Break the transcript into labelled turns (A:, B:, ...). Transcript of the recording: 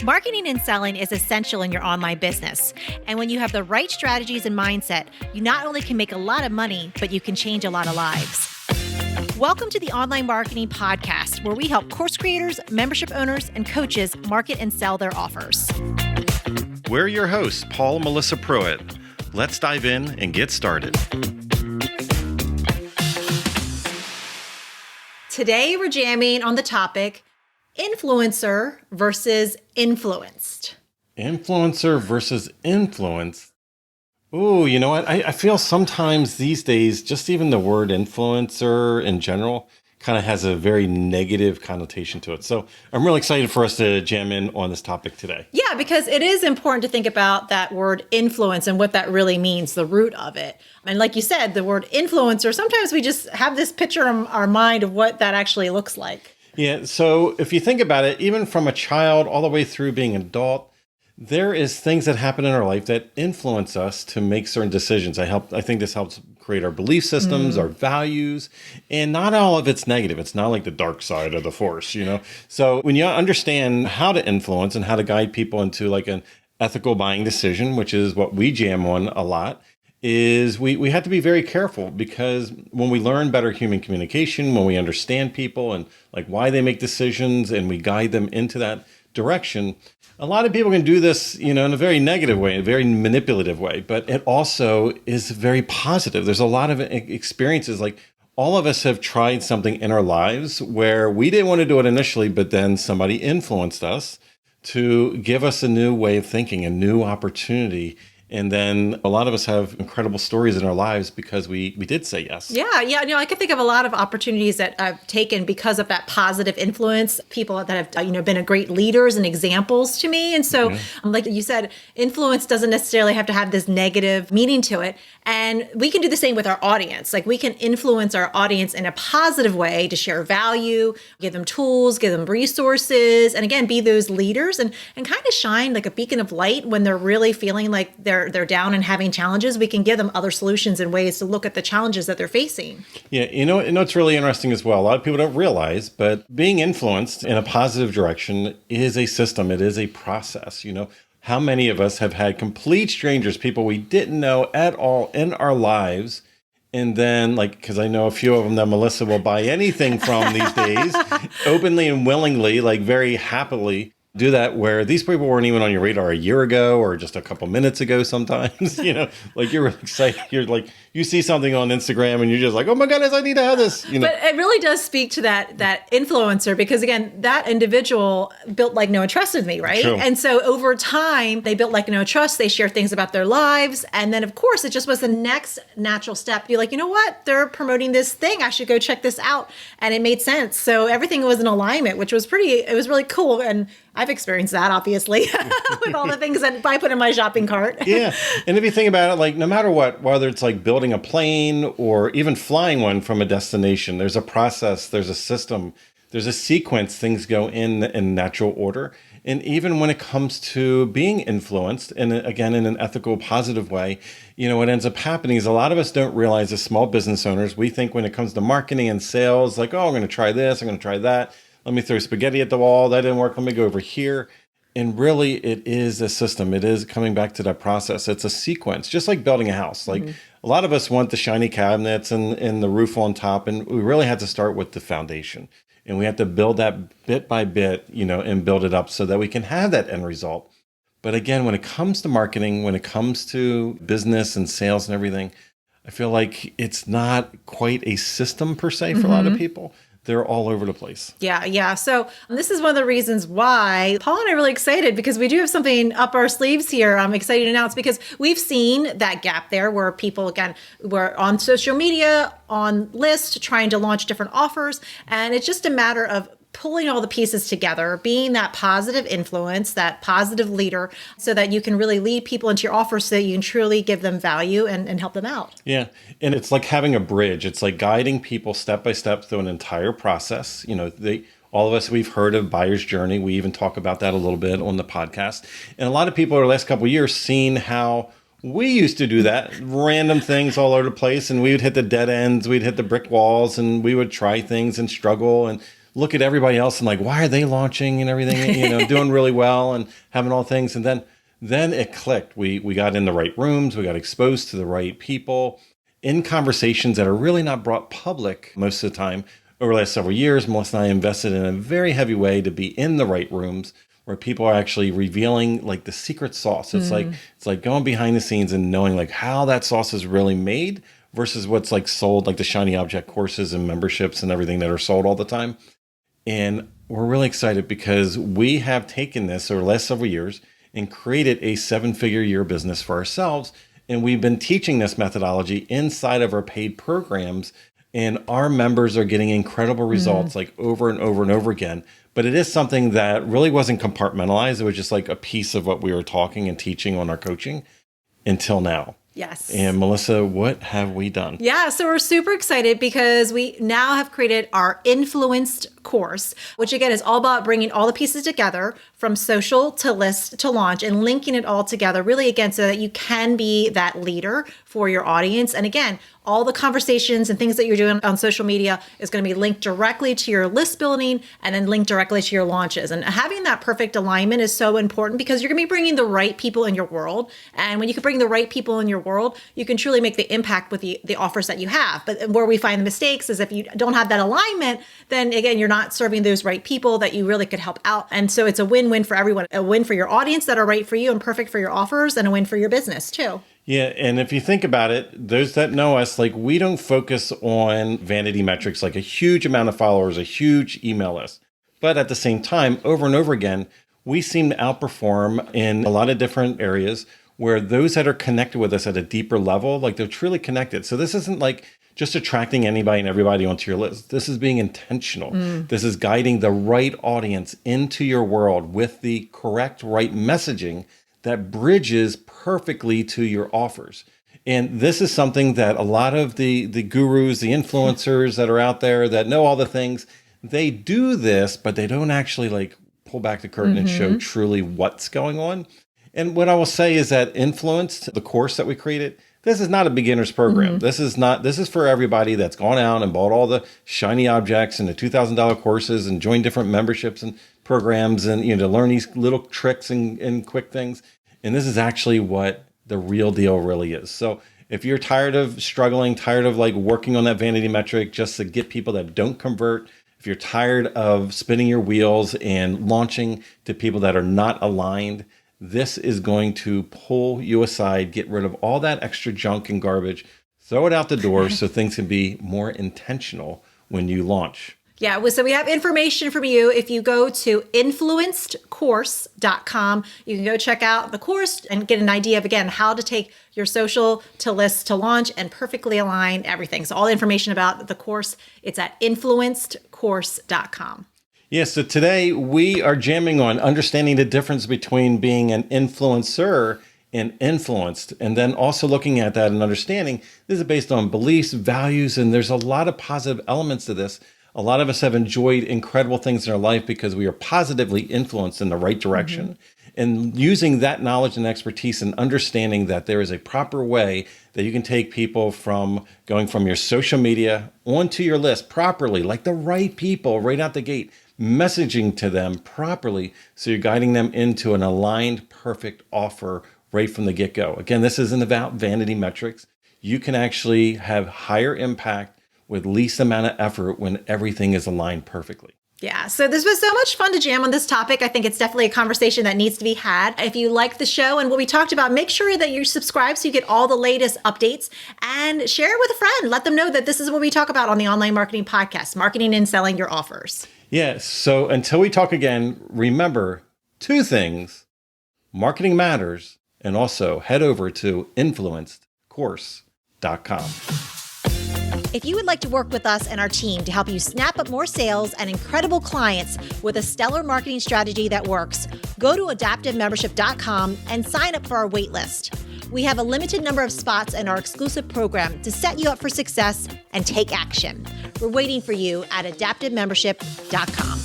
A: Marketing and selling is essential in your online business. And when you have the right strategies and mindset, you not only can make a lot of money, but you can change a lot of lives. Welcome to the Online Marketing Podcast, where we help course creators, membership owners, and coaches market and sell their offers.
B: We're your hosts, Paul and Melissa Pruitt. Let's dive in and get started.
A: Today, we're jamming on the topic influencer versus influenced.
B: Influencer versus influence. Ooh, you know what? I feel sometimes these days, just even the word influencer in general kind of has a very negative connotation to it. So I'm really excited for us to jam in on this topic today.
A: Yeah, because it is important to think about that word influence and what that really means, the root of it. And like you said, the word influencer, sometimes we just have this picture in our mind of what that actually looks like.
B: Yeah, so if you think about it, even from a child all the way through being an adult, there is things that happen in our life that influence us to make certain decisions. I think this helps create our belief systems, our values, and not all of it's negative. It's not like the dark side of the force, you know? So when you understand how to influence and how to guide people into like an ethical buying decision, which is what we jam on a lot, is we have to be very careful, because when we learn better human communication, when we understand people and like why they make decisions and we guide them into that direction, a lot of people can do this, you know, in a very negative way, a very manipulative way, but it also is very positive. There's a lot of experiences, like all of us have tried something in our lives where we didn't want to do it initially, but then somebody influenced us to give us a new way of thinking, a new opportunity. And then a lot of us have incredible stories in our lives because we did say yes.
A: Yeah. I can think of a lot of opportunities that I've taken because of that positive influence, people that have, been great leaders and examples to me. And so, like you said, influence doesn't necessarily have to have this negative meaning to it. And we can do the same with our audience. Like we can influence our audience in a positive way to share value, give them tools, give them resources, and again, be those leaders and kind of shine like a beacon of light when they're really feeling like they're down and having challenges. We can give them other solutions and ways to look at the challenges that they're facing.
B: Yeah, it's really interesting as well. A lot of people don't realize, but being influenced in a positive direction is a system. It is a process. How many of us have had complete strangers, people we didn't know at all in our lives, and then, because I know a few of them that Melissa will buy anything from these days, openly and willingly, very happily do that, where these people weren't even on your radar a year ago or just a couple minutes ago sometimes. You're really excited. You're like, you see something on Instagram and you're just like, oh my goodness, I need to have this. But
A: it really does speak to that influencer, because again, that individual built like no trust with me, right?
B: True.
A: And so over time, they built like no trust. They share things about their lives. And then of course, it just was the next natural step. You're like, you know what? They're promoting this thing. I should go check this out. And it made sense. So everything was in alignment, which was it was really cool. And I've experienced that, obviously, with all the things that I put in my shopping cart.
B: Yeah. And if you think about it, no matter what, whether it's building a plane or even flying one from a destination, there's a process, there's a system, there's a sequence, things go in natural order. And even when it comes to being influenced, and again, in an ethical, positive way, what ends up happening is a lot of us don't realize, as small business owners, we think when it comes to marketing and sales, I'm going to try this, I'm going to try that. Let me throw spaghetti at the wall. That didn't work. Let me go over here. And really, it is a system. It is coming back to that process. It's a sequence, just like building a house. A lot of us want the shiny cabinets and the roof on top. And we really had to start with the foundation. And we have to build that bit by bit, and build it up so that we can have that end result. But again, when it comes to marketing, when it comes to business and sales and everything, I feel like it's not quite a system per se for a lot of people. They're all over the place.
A: Yeah. So this is one of the reasons why Paul and I are really excited, because we do have something up our sleeves here. I'm excited to announce, because we've seen that gap there where people, again, were on social media, on lists, trying to launch different offers. And it's just a matter of pulling all the pieces together, being that positive influence, that positive leader, so that you can really lead people into your offer so that you can truly give them value and help them out.
B: Yeah. And it's like having a bridge. It's like guiding people step by step through an entire process. All of us, we've heard of buyer's journey. We even talk about that a little bit on the podcast. And a lot of people over the last couple of years seen how we used to do that, random things all over the place. And we would hit the dead ends, we'd hit the brick walls, and we would try things and struggle. And look at everybody else and like, why are they launching and everything, doing really well and having all things. And then it clicked. We got in the right rooms. We got exposed to the right people in conversations that are really not brought public most of the time. Over the last several years, Melissa and I invested in a very heavy way to be in the right rooms where people are actually revealing like the secret sauce. It's like going behind the scenes and knowing like how that sauce is really made versus what's like sold, like the shiny object courses and memberships and everything that are sold all the time. And we're really excited because we have taken this over the last several years and created a 7-figure year business for ourselves. And we've been teaching this methodology inside of our paid programs, and our members are getting incredible results like over and over and over again. But it is something that really wasn't compartmentalized. It was just like a piece of what we were talking and teaching on our coaching until now.
A: Yes.
B: And Melissa, what have we done?
A: Yeah, so we're super excited because we now have created our influenced course, which again is all about bringing all the pieces together from social to list to launch and linking it all together really again so that you can be that leader for your audience. And again, all the conversations and things that you're doing on social media is going to be linked directly to your list building and then linked directly to your launches. And having that perfect alignment is so important because you're going to be bringing the right people in your world. And when you can bring the right people in your world, you can truly make the impact with the offers that you have. But where we find the mistakes is if you don't have that alignment, then again, you're not serving those right people that you really could help out. And so it's a win-win for everyone, a win for your audience that are right for you and perfect for your offers, and a win for your business too.
B: Yeah. And if you think about it, those that know us, like we don't focus on vanity metrics, like a huge amount of followers, a huge email list. But at the same time, over and over again, we seem to outperform in a lot of different areas where those that are connected with us at a deeper level, like they're truly connected. So this isn't like just attracting anybody and everybody onto your list. This is being intentional. This is guiding the right audience into your world with the correct, right messaging that bridges perfectly to your offers. And this is something that a lot of the gurus, the influencers that are out there that know all the things, they do this, but they don't actually like pull back the curtain and show truly what's going on. And what I will say is that Influenced, the course that we created, this is not a beginner's program. This is for everybody that's gone out and bought all the shiny objects and the $2,000 courses and joined different memberships and programs and to learn these little tricks and quick things. And this is actually what the real deal really is. So if you're tired of struggling, tired of like working on that vanity metric just to get people that don't convert, if you're tired of spinning your wheels and launching to people that are not aligned, this is going to pull you aside, get rid of all that extra junk and garbage, throw it out the door so things can be more intentional when you launch.
A: Yeah, so we have information from you. If you go to influencedcourse.com, you can go check out the course and get an idea of, again, how to take your social to list to launch and perfectly align everything. So all the information about the course, it's at influencedcourse.com.
B: Yeah, so today we are jamming on understanding the difference between being an influencer and influenced, and then also looking at that and understanding this is based on beliefs, values, and there's a lot of positive elements to this. A lot of us have enjoyed incredible things in our life because we are positively influenced in the right direction. And using that knowledge and expertise and understanding that there is a proper way that you can take people from going from your social media onto your list properly, like the right people right out the gate, messaging to them properly so you're guiding them into an aligned, perfect offer right from the get-go. Again, this isn't about vanity metrics. You can actually have higher impact with least amount of effort when everything is aligned perfectly.
A: Yeah, so this was so much fun to jam on this topic. I think it's definitely a conversation that needs to be had. If you like the show and what we talked about, make sure that you subscribe so you get all the latest updates and share it with a friend. Let them know that this is what we talk about on the Online Marketing Podcast, marketing and selling your offers.
B: Yeah, so until we talk again, remember 2 things: marketing matters, and also head over to influencedcourse.com.
A: If you would like to work with us and our team to help you snap up more sales and incredible clients with a stellar marketing strategy that works, go to adaptivemembership.com and sign up for our waitlist. We have a limited number of spots in our exclusive program to set you up for success and take action. We're waiting for you at adaptivemembership.com.